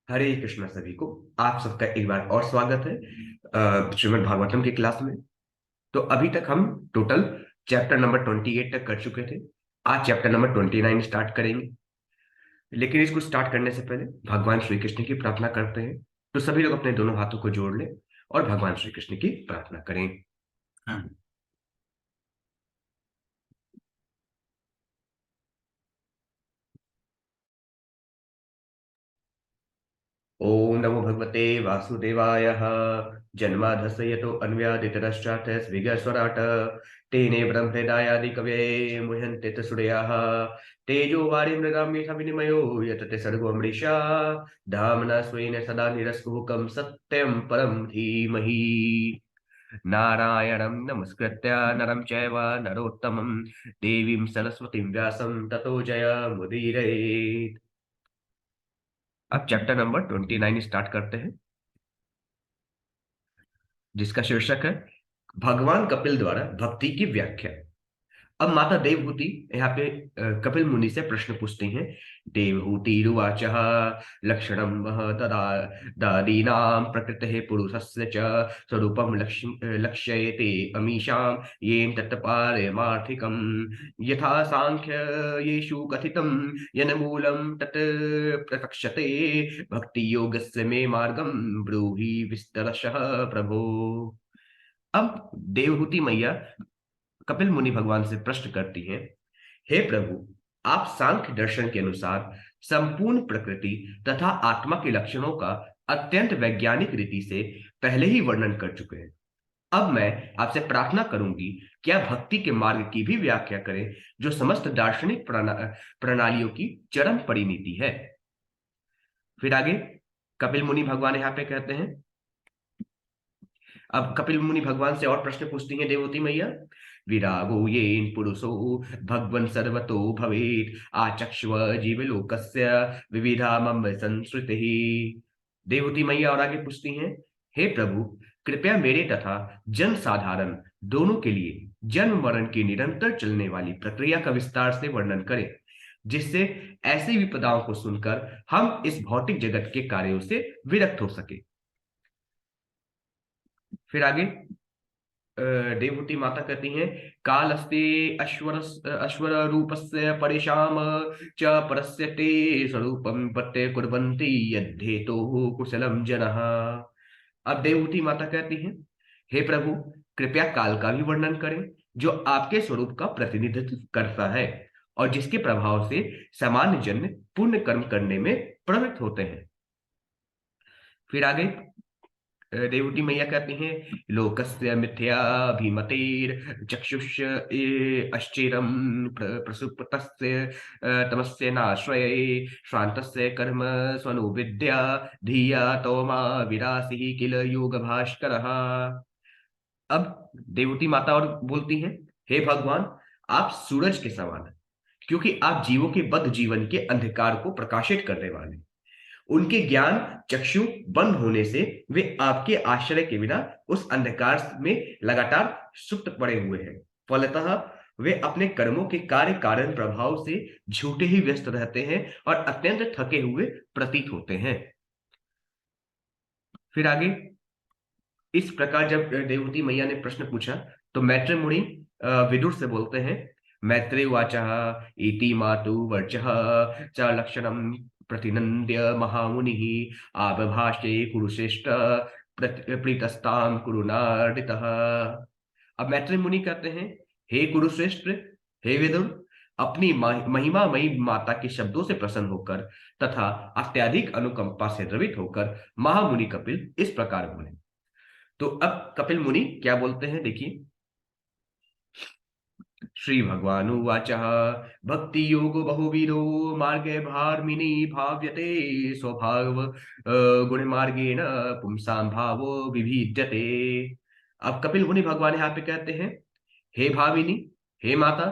हरे कृष्णा सभी को। आप सबका एक बार और स्वागत है श्रीमद् भागवतम की क्लास में। तो अभी तक हम टोटल चैप्टर नंबर 28 तक कर चुके थे। आज चैप्टर नंबर 29 स्टार्ट करेंगे। लेकिन इसको स्टार्ट करने से पहले भगवान श्री कृष्ण की प्रार्थना करते हैं। तो सभी लोग अपने दोनों हाथों को जोड़ लें और भगवान श्री कृष्ण की प्रार्थना करें। हाँ। ओम नमो भगवते वासुदेवाय। जन्माधस्य यतो अन्व्यादितरश्चार्थस्विगस्वराट तेने ब्रह्महृदायादि कवये मुह्यन्ते च सूरयाः तेजो वारिमृगां यथा विनिमयो यतते सर्गो मृषा धाम्ना स्वेन सदा निरस्तकुहकं सत्यं परं धीमहि। नारायणं नमस्कृत्य नरं चैव नरोत्तमं देवीं सरस्वतीं व्यासं ततो जयमुदीरयेत्। अब चैप्टर नंबर 29 स्टार्ट करते हैं, जिसका शीर्षक है भगवान कपिल द्वारा भक्ति की व्याख्या। अब माता देवहूति यहाँ पे कपिल मुनि से प्रश्न पूछती हैं। देवहूतिरुवाच लक्षणं वः तदा दादीनां प्रकृतेः पुरुषस्य च स्वरूपं लक्ष्यते अमीशां येन तत् पारमार्थिकं यथा सांख्येषु कथितं येन मूलं तत् प्रतक्षते भक्ति योगस्य मे मार्गं ब्रूहि विस्तरशः प्रभो। अब देवहूति मैया कपिल मुनि भगवान से प्रश्न करती हैं। हे प्रभु, आप सांख्य दर्शन के अनुसार संपूर्ण प्रकृति तथा आत्मा के लक्षणों का अत्यंत वैज्ञानिक रीति से पहले ही वर्णन कर चुके हैं। अब मैं आपसे प्रार्थना करूंगी कि आप भक्ति के मार्ग की भी व्याख्या करें, जो समस्त दार्शनिक प्रणालियों की चरम परिणति है। फिर आगे कपिल मुनि भगवान यहाँ पे कहते हैं। अब कपिल मुनि भगवान से और प्रश्न पूछती हैं देवती मैया। विरागो येन पुरुषो भगवन् सर्वतो भवेत् आचक्ष्व जीवलोकस्य विविधा मम संस्कृतिः। देवती मैया और आगे पूछती हैं। हे प्रभु, कृपया मेरे तथा जन साधारण दोनों के लिए जन्म मरण की निरंतर चलने वाली प्रक्रिया का विस्तार से वर्णन करें, जिससे ऐसी विपदाओं को सुनकर हम इस भौतिक जगत के कार्यों से विरक्त हो सके। फिर आगे देवहूति माता कहती हैं। कालस्ते अश्वर रूपस्य परेशाम च परस्य ते स्वरूपं पत्ते कुर्वन्ति यद्धेतो कुशलम जनः। अब देवहूति माता कहती हैं। हे प्रभु, कृपया काल का भी वर्णन करें, जो आपके स्वरूप का प्रतिनिधित्व करता है और जिसके प्रभाव से सामान्य जन पुण्य कर्म करने में प्रवृत्त होते हैं। फिर आगे देवटी मैया कहती हैं। लोकस्य मिथ्याभिमतेर चक्षुष अश्चिरम प्रसुप्तस्य तमस्य नाश्रये श्रान्तस्य कर्म स्वनुविद्या धिया तोमा विरासी किल योग भास्करः। अब देवती माता और बोलती हैं। हे भगवान, आप सूरज के समान हैं, क्योंकि आप जीवों के बद्ध जीवन के अंधकार को प्रकाशित करने वाले हैं। उनके ज्ञान चक्षु बंद होने से वे आपके आश्रय के बिना उस अंधकार में लगातार सुप्त पड़े हुए हैं। फलतः वे अपने कर्मों के कार्य कारण प्रभाव से झूठे ही व्यस्त रहते हैं और अत्यंत थके हुए प्रतीत होते हैं। फिर आगे इस प्रकार जब देवती मैया ने प्रश्न पूछा, तो मैत्री मुनि विदुर से बोलते हैं। मैत्रेय वाचा इति मातु वर्चः च लक्षणम प्रतिनंद्य महामुनि आबभाषे कुरुश्रेष्ठ प्रीतस्ताम कुरुनार्दितः। अब मैत्री मुनि कहते हैं। हे कुरुश्रेष्ठ, हे विदुर, अपनी महिमामयी माता के शब्दों से प्रसन्न होकर तथा अत्यधिक अनुकंपा से द्रवित होकर महामुनि कपिल इस प्रकार बोले। तो अब कपिल मुनि क्या बोलते हैं, देखिए। श्री भगवानुवाच भक्ति योग बहुविधो मार्गे भारमिनी भाव्यते स्वभाव गुण मार्गेण पुंसां भावो विभिद्यते। अब कपिल मुनि भगवान यहाँ पे कहते हैं। हे भाविनी, हे माता,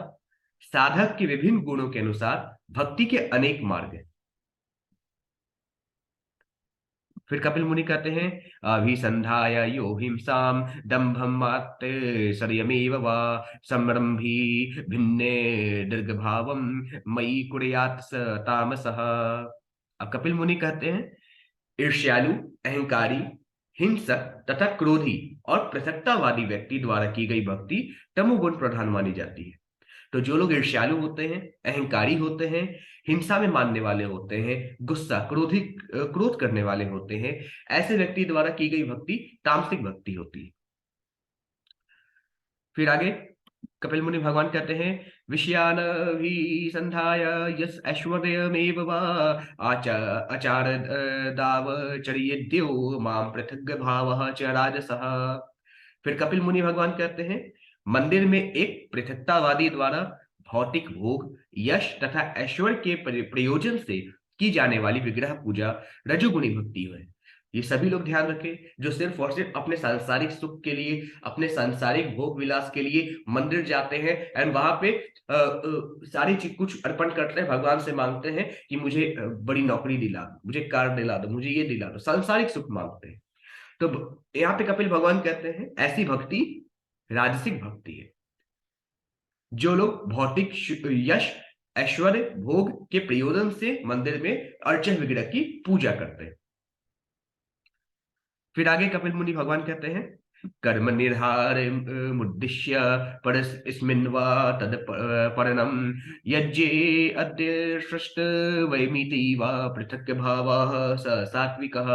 साधक के विभिन्न गुणों के अनुसार भक्ति के अनेक मार्ग हैं। फिर कपिल मुनि कहते हैं। अभिसंधाय यो हिंसाम दंभम मात्सर्यमेव वा संरंभी भिन्ने दीर्घभावम मयि कुर्यात् स तामसः। अब कपिल मुनि कहते हैं। ईर्ष्यालु, अहंकारी, हिंसक तथा क्रोधी और पृथकतावादी व्यक्ति द्वारा की गई भक्ति तमोगुण प्रधान मानी जाती है। तो जो लोग ईर्ष्यालु होते हैं, अहंकारी होते हैं, हिंसा में मानने वाले होते हैं, गुस्सा, क्रोध करने वाले होते हैं, ऐसे व्यक्ति द्वारा की गई भक्ति तामसिक भक्ति होती है। फिर आगे कपिल मुनि भगवान कहते हैं, विषयान भी संधाय यस ऐश्वर्यमेव वा आचार दाव चरियद्यो माम पृथग भावः च राजसः। फिर कपिल मुनि भगवान कहते हैं, मंदिर में एक पृथकतावादी द्वारा भौतिक भोग, यश तथा ऐश्वर्य के प्रयोजन से की जाने वाली विग्रह पूजा रजोगुणी भक्ति है। ये सभी लोग ध्यान रखें, जो सिर्फ और सिर्फ अपने सांसारिक सुख के लिए, अपने सांसारिक भोग विलास के लिए मंदिर जाते हैं एंड वहां पे सारी चीज कुछ अर्पण करते हैं, भगवान से मांगते हैं कि मुझे बड़ी नौकरी दिला दो, मुझे कार दिला दो, मुझे ये दिला दो, सांसारिक सुख मांगते हैं। तो यहाँ पे कपिल भगवान कहते हैं ऐसी भक्ति राजसिक भक्ति है। जो लोग भौतिक यश, ऐश्वर्य, भोग के प्रयोजन से मंदिर में अर्चन विग्रह की पूजा करते हैं। फिर आगे कपिल मुनि भगवान कहते हैं, कर्म निर्हार मुद्दिश्य परस्मिन् वा तद परनम यज्ञे अद्य सृष्ट वैमिति वा पृथक भावः स सात्विकः।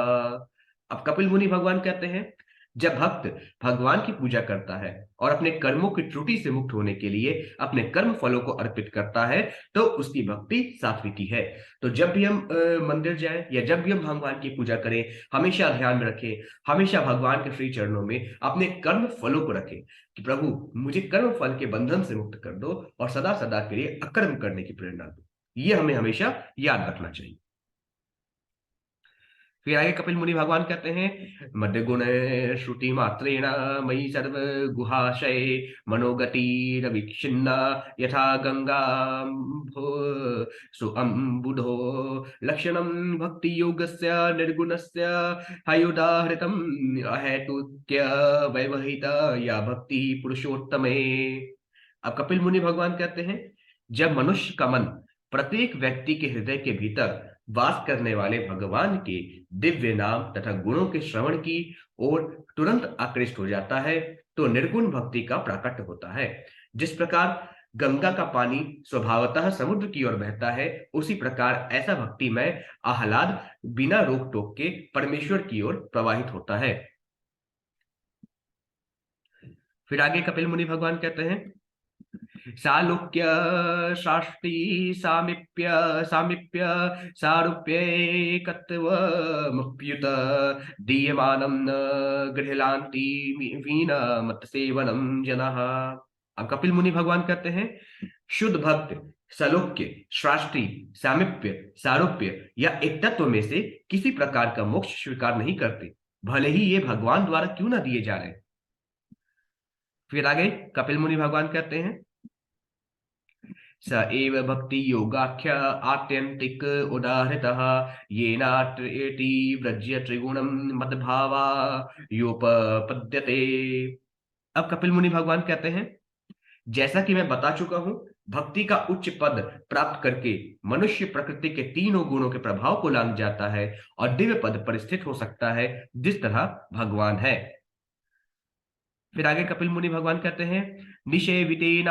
अब कपिल मुनि भगवान कहते हैं, जब भक्त भगवान की पूजा करता है और अपने कर्मों की त्रुटि से मुक्त होने के लिए अपने कर्म फलों को अर्पित करता है तो उसकी भक्ति सात्विकी है। तो जब भी हम मंदिर जाएं या जब भी हम भगवान की पूजा करें, हमेशा ध्यान में रखें, हमेशा भगवान के श्री चरणों में अपने कर्म फलों को रखें कि प्रभु मुझे कर्म फल के बंधन से मुक्त कर दो और सदा सदा के लिए अकर्म करने की प्रेरणा दो। ये हमें हमेशा याद रखना चाहिए। फिर आगे कपिल मुनि भगवान कहते हैं, मध्य गुण श्रुति मात्रेण मयि सर्व गुहाशय मनोगति रविच्छिन्ना यथा गंगा सुअम्बुधो लक्षणम भक्ति योगस्य निर्गुणस्य हयुदाहृतम अहेतुक्य वैवहित या भक्ति पुरुषोत्तमे। अब कपिल मुनि भगवान कहते हैं, जब मनुष्य का मन प्रत्येक व्यक्ति के हृदय के भीतर वास करने वाले भगवान के दिव्य नाम तथा गुणों के श्रवण की ओर तुरंत आकृष्ट हो जाता है तो निर्गुण भक्ति का प्राकट्य होता है। जिस प्रकार गंगा का पानी स्वभावतः समुद्र की ओर बहता है, उसी प्रकार ऐसा भक्ति में आह्लाद बिना रोक टोक के परमेश्वर की ओर प्रवाहित होता है। फिर आगे कपिल मुनि भगवान कहते हैं, सालोक्य शास्त्री सामीप्य सामीप्य सारूप्येकत्वमुप्युत दीयमानं न गृह्णान्ति वीन मत सेवनम जनः। अब कपिल मुनि भगवान कहते हैं, शुद्ध भक्त सलोक्य, शास्त्री, सामीप्य, सारूप्य या एक तत्व में से किसी प्रकार का मोक्ष स्वीकार नहीं करते, भले ही ये भगवान द्वारा क्यों ना दिए जा रहे। फिर आगे कपिल मुनि भगवान कहते हैं, स एव भक्ति योगाख्य आत्यंतिक उदाहृतः येनात्रेति व्रज्य त्रिगुणम मद्भावा योपपद्यते। अब कपिल मुनि भगवान कहते हैं, जैसा कि मैं बता चुका हूं, भक्ति का उच्च पद प्राप्त करके मनुष्य प्रकृति के तीनों गुणों के प्रभाव को लांघ जाता है और दिव्य पद पर स्थित हो सकता है जिस तरह भगवान है। फिर आगे कपिल मुनि भगवान कहते हैं, निषेवितेन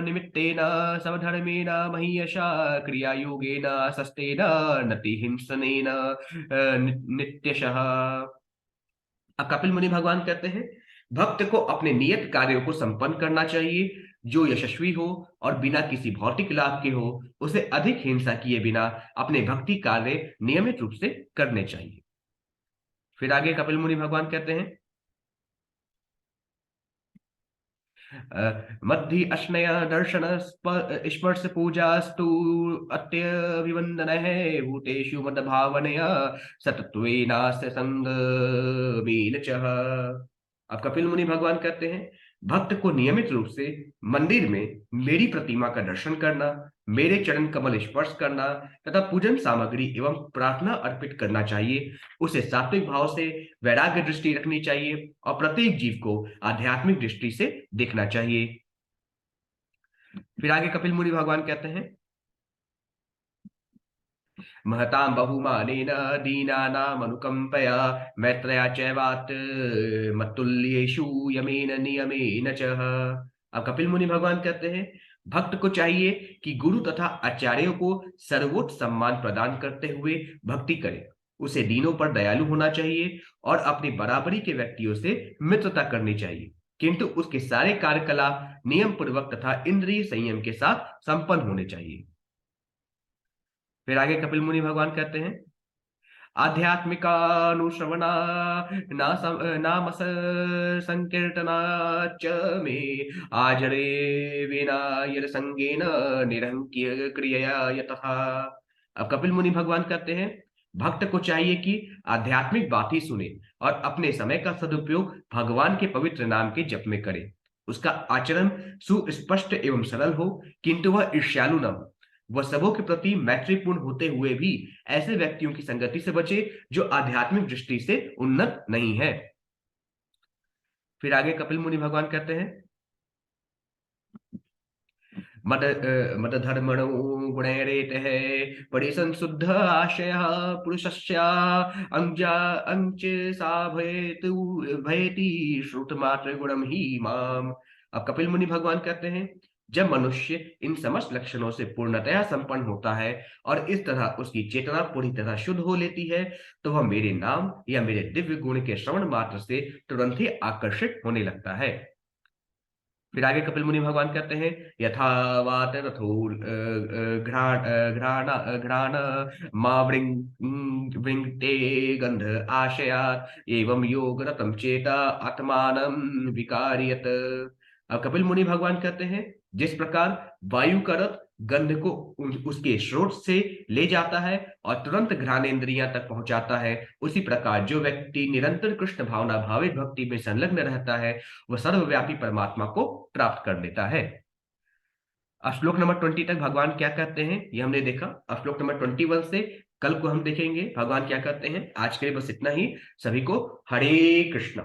निमित्तेन समधर्मेण महीयशा क्रिया योगेन सस्तेन नति हिंसनेन नित्यशः। अब कपिल मुनि भगवान कहते हैं, भक्त को अपने नियत कार्यों को संपन्न करना चाहिए, जो यशस्वी हो और बिना किसी भौतिक लाभ के हो उसे अधिक हिंसा किए बिना अपने भक्ति कार्य नियमित रूप से करने चाहिए। फिर आगे कपिल मुनि भगवान कहते हैं, मद्धि अश्नय दर्शन स्पर्श पूजास्तु अत्यभिवंदन है भूतेषु मद भावनया सतत्वेनास्य संगमेन चः। अब कपिल मुनि भगवान कहते हैं, भक्त को नियमित रूप से मंदिर में मेरी प्रतिमा का दर्शन करना, मेरे चरण कमल स्पर्श करना तथा पूजन सामग्री एवं प्रार्थना अर्पित करना चाहिए। उसे सात्विक भाव से वैराग्य दृष्टि रखनी चाहिए और प्रत्येक जीव को आध्यात्मिक दृष्टि से देखना चाहिए। फिर आगे कपिल मुनि भगवान कहते हैं, महतां बहुमानेन दीनानामनुकम्पया मैत्रया चैवात मतुल्येषु यमेन नियमेन च। अब कपिल मुनि भगवान कहते हैं, भक्त को चाहिए कि गुरु तथा आचार्यों को सर्वोच्च सम्मान प्रदान करते हुए भक्ति करे। उसे दीनों पर दयालु होना चाहिए और अपनी बराबरी के व्यक्तियों से मित्रता करनी चाहिए, किंतु उसके सारे कार्यकलाप नियम पूर्वक तथा इंद्रिय संयम के साथ संपन्न होने चाहिए। फिर आगे कपिल मुनि भगवान कहते हैं, आध्यात्मिकानुश्रवणा नाम संकीर्तना च मे आजरे विना यद संगेन निरंक्य क्रियया यतः। अब कपिल मुनि भगवान कहते हैं, भक्त को चाहिए कि आध्यात्मिक बात ही सुने और अपने समय का सदुपयोग भगवान के पवित्र नाम के जप में करे। उसका आचरण सुस्पष्ट एवं सरल हो, किंतु वह ईर्ष्यालु न हो। वह सबों के प्रति मैत्रीपूर्ण होते हुए भी ऐसे व्यक्तियों की संगति से बचे जो आध्यात्मिक दृष्टि से उन्नत नहीं है। फिर आगे कपिल मुनि भगवान कहते हैं, मद धर्मणो गुणैरेतः परिसंशुद्ध आशय पुरुषस्य अंजा अंच सा भयति श्रुतमात्र गुणम ही माम। अब कपिल मुनि भगवान कहते हैं, जब मनुष्य इन समस्त लक्षणों से पूर्णतया संपन्न होता है और इस तरह उसकी चेतना पूरी तरह शुद्ध हो लेती है, तो वह मेरे नाम या मेरे दिव्य गुण के श्रवण मात्र से तुरंत ही आकर्षित होने लगता है। फिर आगे कपिल मुनि भगवान कहते हैं, यथावात रथोर घ्राण मा वृंगते गंध आशयात एवं योग रतम चेता आत्मानं विकारियत। अब कपिल मुनि भगवान कहते हैं, जिस प्रकार वायु का रथ गंध को उसके स्रोत से ले जाता है और तुरंत घ्राणेन्द्रियां तक पहुंचाता है, उसी प्रकार जो व्यक्ति निरंतर कृष्ण भावना भावित भक्ति में संलग्न रहता है, वह सर्वव्यापी परमात्मा को प्राप्त कर लेता है। श्लोक नंबर 20 तक भगवान क्या कहते हैं ये हमने देखा। श्लोक नंबर 21 से कल को हम देखेंगे भगवान क्या कहते हैं। आज के लिए बस इतना ही। सभी को हरे कृष्ण।